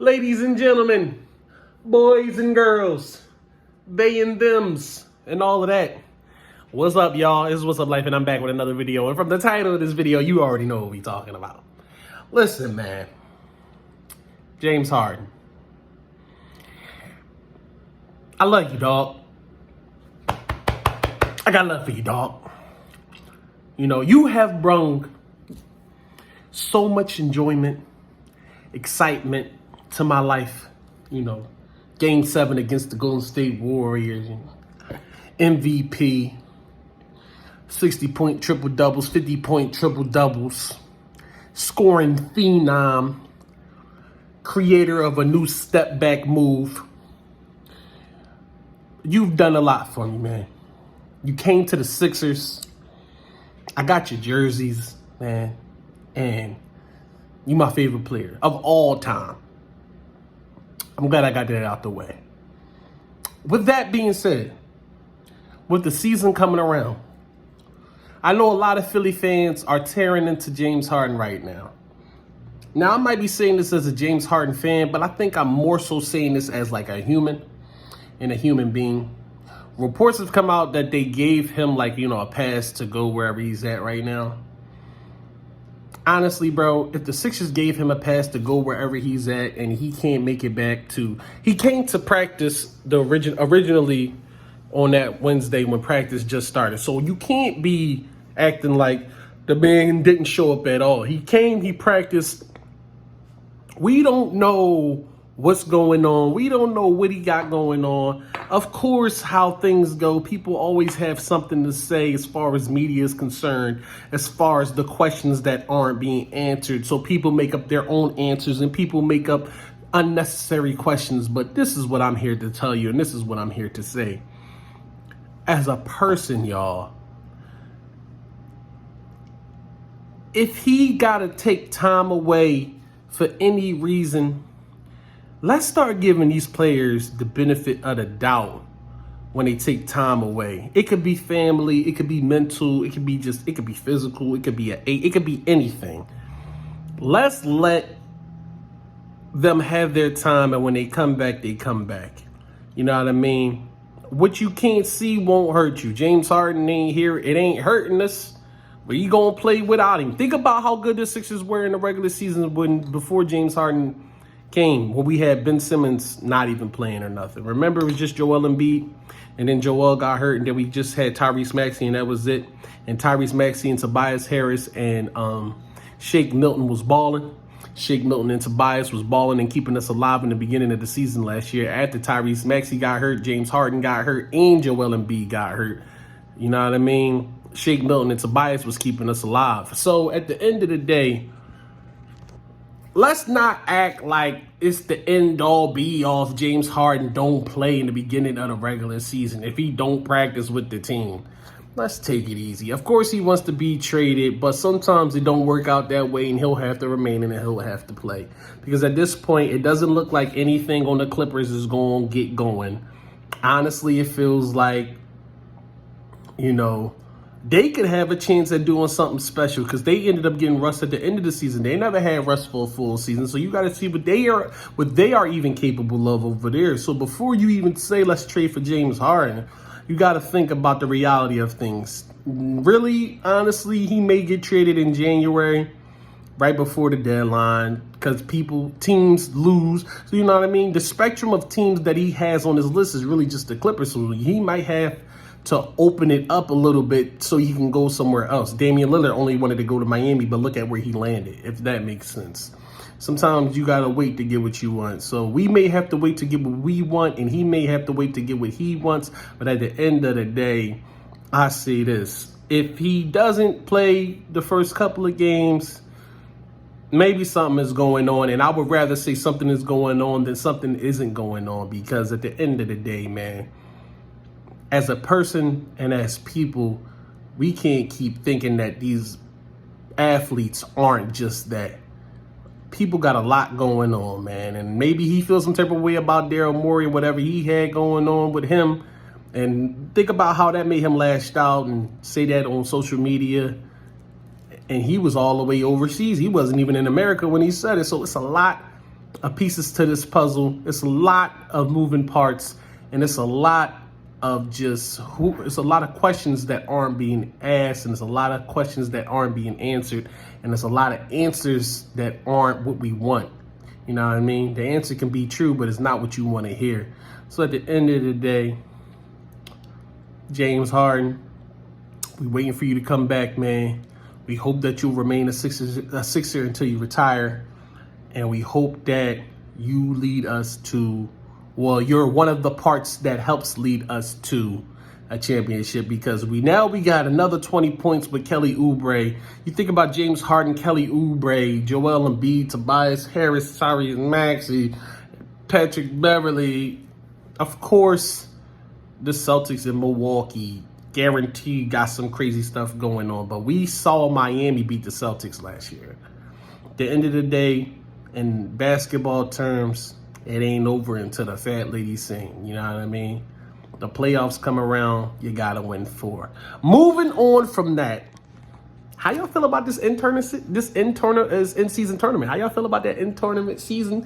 Ladies and gentlemen, boys and girls, they and thems, and all of that. What's up, y'all? It's What's Up Life, and I'm back with another video. And from the title of this video, you already know what we're talking about. Listen, man. James Harden. I love you, dog. I got love for you, dog. You know, you have brung so much enjoyment, excitement to my life. You know, Game 7 against the Golden State Warriors, MVP, 60-point triple-doubles, 50-point triple-doubles, scoring phenom, creator of a new step-back move. You've done a lot for me, man. You came to the Sixers. I got your jerseys, man. And you my favorite player of all time. I'm glad I got that out the way. With that being said, with the season coming around, I know a lot of Philly fans are tearing into James Harden right now. Now, I might be saying this as a James Harden fan, but I think I'm more so saying this as like a human and a human being. Reports have come out that they gave him a pass to go wherever he's at right now. Honestly, bro, if the Sixers gave him a pass to go wherever he's at and he can't make it back to... He came to practice originally on that Wednesday when practice just started. So you can't be acting like the man didn't show up at all. He came, he practiced. We don't know what's going on. We don't know what he got going on. Of course, how things go, people always have something to say as far as media is concerned, as far as the questions that aren't being answered. So people make up their own answers and people make up unnecessary questions. But this is what I'm here to tell you, and this is what I'm here to say. As a person, y'all, if he got to take time away for any reason, let's start giving these players the benefit of the doubt when they take time away. It could be family, it could be mental, it could be physical, it could be anything. Let's let them have their time, and when they come back, they come back. You know what I mean? What you can't see won't hurt you. James Harden ain't here. It ain't hurting us. But you gonna play without him. Think about how good the Sixers were in the regular season before James Harden came, when we had Ben Simmons not even playing or nothing. Remember, it was just Joel Embiid, and then Joel got hurt, and then we just had Tyrese Maxey, and that was it. And Tyrese Maxey and Tobias Harris and Shake Milton was balling. Shake Milton and Tobias was balling and keeping us alive in the beginning of the season last year. After Tyrese Maxey got hurt, James Harden got hurt, and Joel Embiid got hurt. You know what I mean? Shake Milton and Tobias was keeping us alive. So at the end of the day, let's not act like it's the end-all, be-all if James Harden don't play in the beginning of the regular season, if he don't practice with the team. Let's take it easy. Of course, he wants to be traded, but sometimes it don't work out that way, and he'll have to remain and he'll have to play. Because at this point, it doesn't look like anything on the Clippers is going to get going. Honestly, it feels like, they could have a chance at doing something special, because they ended up getting rust at the end of the season. They never had rust for a full season. So you got to see what they are even capable of over there. So before you even say let's trade for James Harden, you got to think about the reality of things. Really, honestly, he may get traded in January, right before the deadline, because teams lose. So you know what I mean? The spectrum of teams that he has on his list is really just the Clippers. So he might have to open it up a little bit so he can go somewhere else. Damian Lillard only wanted to go to Miami, but look at where he landed, if that makes sense. Sometimes you got to wait to get what you want. So we may have to wait to get what we want, and he may have to wait to get what he wants. But at the end of the day, I say this. If he doesn't play the first couple of games, maybe something is going on. And I would rather say something is going on than something isn't going on. Because at the end of the day, man, as a person and as people, we can't keep thinking that these athletes aren't just that. People got a lot going on, man. And maybe he feels some type of way about Daryl Morey, whatever he had going on with him. And think about how that made him lash out and say that on social media. And he was all the way overseas. He wasn't even in America when he said it. So it's a lot of pieces to this puzzle. It's a lot of moving parts, and it's a lot of it's a lot of questions that aren't being asked, and there's a lot of questions that aren't being answered, and there's a lot of answers that aren't what we want. You know what I mean? The answer can be true, but it's not what you want to hear. So at the end of the day, James Harden, we waiting for you to come back, man. We hope that you'll remain a Sixer until you retire. And we hope that you lead us to, well, you're one of the parts that helps lead us to a championship, because we got another 20 points with Kelly Oubre. You think about James Harden, Kelly Oubre, Joel Embiid, Tobias Harris, Tyrese Maxey, Patrick Beverly. Of course, the Celtics in Milwaukee guaranteed got some crazy stuff going on. But we saw Miami beat the Celtics last year. At the end of the day, in basketball terms, it ain't over until the fat lady sing. You know what I mean? The playoffs come around, you gotta win 4. Moving on from that, how y'all feel about this in-season tournament? How y'all feel about that in-season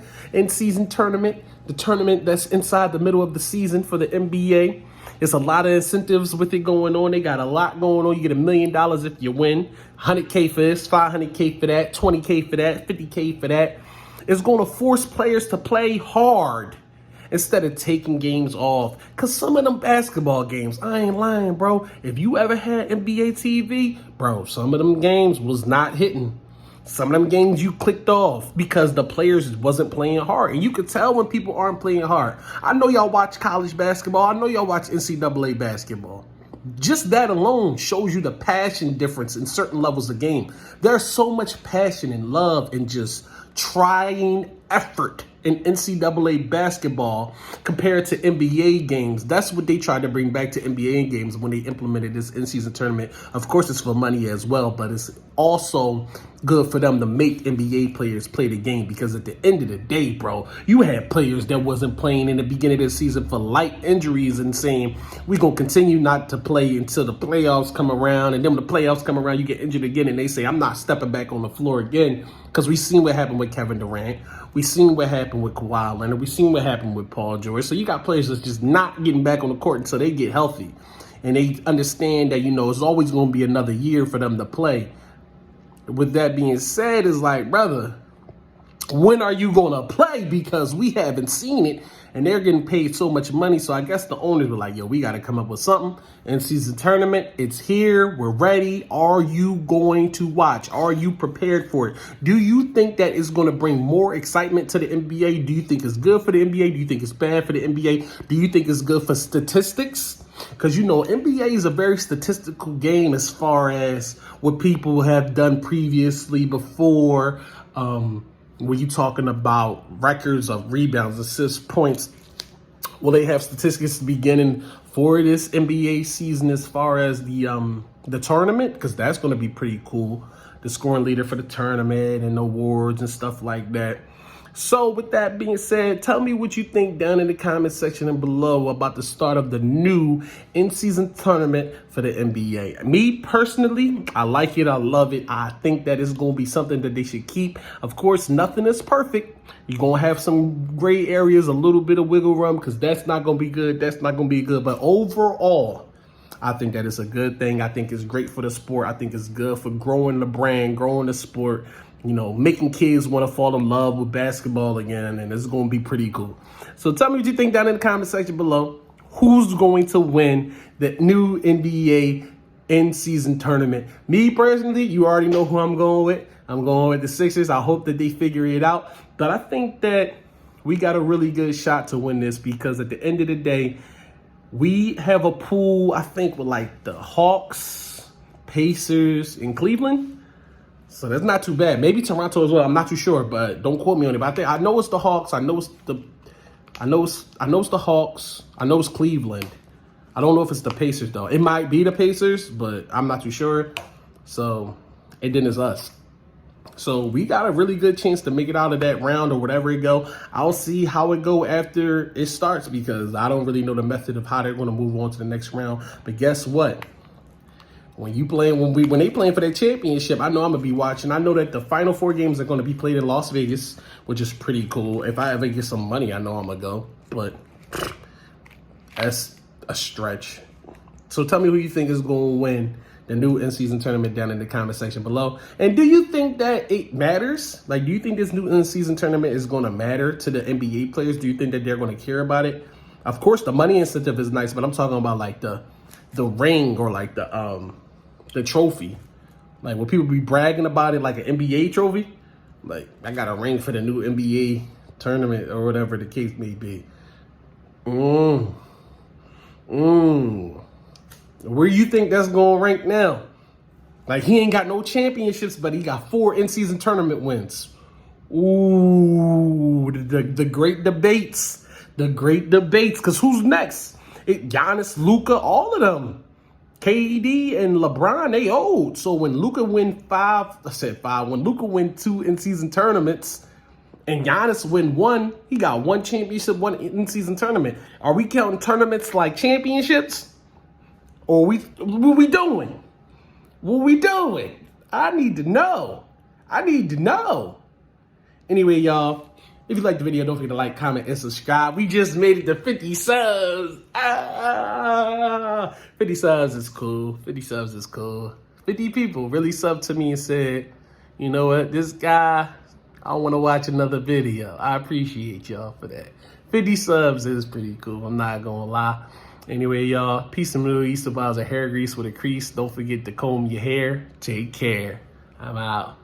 tournament? The tournament that's inside the middle of the season for the NBA. There's a lot of incentives with it going on. They got a lot going on. You get $1 million if you win. $100K for this, $500K for that, $20K for that, $50K for that. It's going to force players to play hard instead of taking games off. Because some of them basketball games, I ain't lying, bro. If you ever had NBA TV, bro, some of them games was not hitting. Some of them games you clicked off because the players wasn't playing hard. And you could tell when people aren't playing hard. I know y'all watch college basketball. I know y'all watch NCAA basketball. Just that alone shows you the passion difference in certain levels of game. There's so much passion and love and just trying effort in NCAA basketball compared to NBA games. That's what they tried to bring back to NBA games when they implemented this in-season tournament. Of course, it's for money as well, but it's also good for them to make NBA players play the game, because at the end of the day, bro, you had players that wasn't playing in the beginning of the season for light injuries and saying, we're going to continue not to play until the playoffs come around. And then when the playoffs come around, you get injured again, and they say, I'm not stepping back on the floor again, because we seen what happened with Kevin Durant. We seen what happened with Kawhi Leonard. We seen what happened with Paul George. So you got players that's just not getting back on the court until they get healthy. And they understand that, it's always going to be another year for them to play. With that being said, it's like, brother, when are you going to play? Because we haven't seen it, and they're getting paid so much money. So I guess the owners were like, yo, we got to come up with something. In-season tournament, it's here. We're ready. Are you going to watch? Are you prepared for it? Do you think that it's going to bring more excitement to the NBA? Do you think it's good for the NBA? Do you think it's bad for the NBA? Do you think it's good for statistics? Because, NBA is a very statistical game as far as what people have done previously before. When you talking about records of rebounds, assists, points, well, they have statistics beginning for this NBA season as far as the tournament, because that's going to be pretty cool. The scoring leader for the tournament and awards and stuff like that. So with that being said, tell me what you think down in the comment section and below about the start of the new in-season tournament for the NBA. Me personally, I like it. I love it. I think that it's going to be something that they should keep. Of course, nothing is perfect. You're going to have some gray areas, a little bit of wiggle room, because that's not going to be good. That's not going to be good. But overall, I think that it's a good thing. I think it's great for the sport. I think it's good for growing the brand, growing the sport. Making kids want to fall in love with basketball again, and it's going to be pretty cool. So tell me what you think down in the comment section below. Who's going to win the new NBA in-season tournament? Me personally, you already know who I'm going with. I'm going with the Sixers. I hope that they figure it out. But I think that we got a really good shot to win this, because at the end of the day, we have a pool, I think, with like the Hawks, Pacers, and Cleveland. So that's not too bad. Maybe Toronto as well. I'm not too sure, but don't quote me on it. But I know it's the Hawks. I know it's the Hawks. I know it's Cleveland. I don't know if it's the Pacers though. It might be the Pacers, but I'm not too sure. So, and then it's us. So we got a really good chance to make it out of that round or whatever it go. I'll see how it go after it starts, because I don't really know the method of how they're going to move on to the next round. But guess what? When they playing for that championship, I know I'm gonna be watching. I know that the final 4 games are gonna be played in Las Vegas, which is pretty cool. If I ever get some money, I know I'm gonna go. But that's a stretch. So tell me who you think is gonna win the new in-season tournament down in the comment section below. And do you think that it matters? Like, do you think this new in-season tournament is gonna matter to the NBA players? Do you think that they're gonna care about it? Of course, the money incentive is nice, but I'm talking about like the ring or like the trophy. Like, will people be bragging about it like an NBA trophy? Like, I got a ring for the new NBA tournament or whatever the case may be. Where you think that's going to rank now? Like, he ain't got no championships, but he got 4 in-season tournament wins. Ooh, the great debates. The great debates. Because who's next? Giannis, Luka, all of them. KD and LeBron, they old. So when Luka win 5, when Luka win 2 in-season tournaments and Giannis win 1, he got 1 championship, 1 in-season tournament. Are we counting tournaments like championships? Or what we doing? What we doing? I need to know. Anyway, y'all, if you liked the video, don't forget to like, comment, and subscribe. We just made it to 50 subs. 50 subs is cool. 50 subs is cool. 50 people really subbed to me and said, you know what, this guy, I want to watch another video. I appreciate y'all for that. 50 subs is pretty cool. I'm not going to lie. Anyway, y'all, peace and Middle East. About a hair grease with a crease. Don't forget to comb your hair. Take care. I'm out.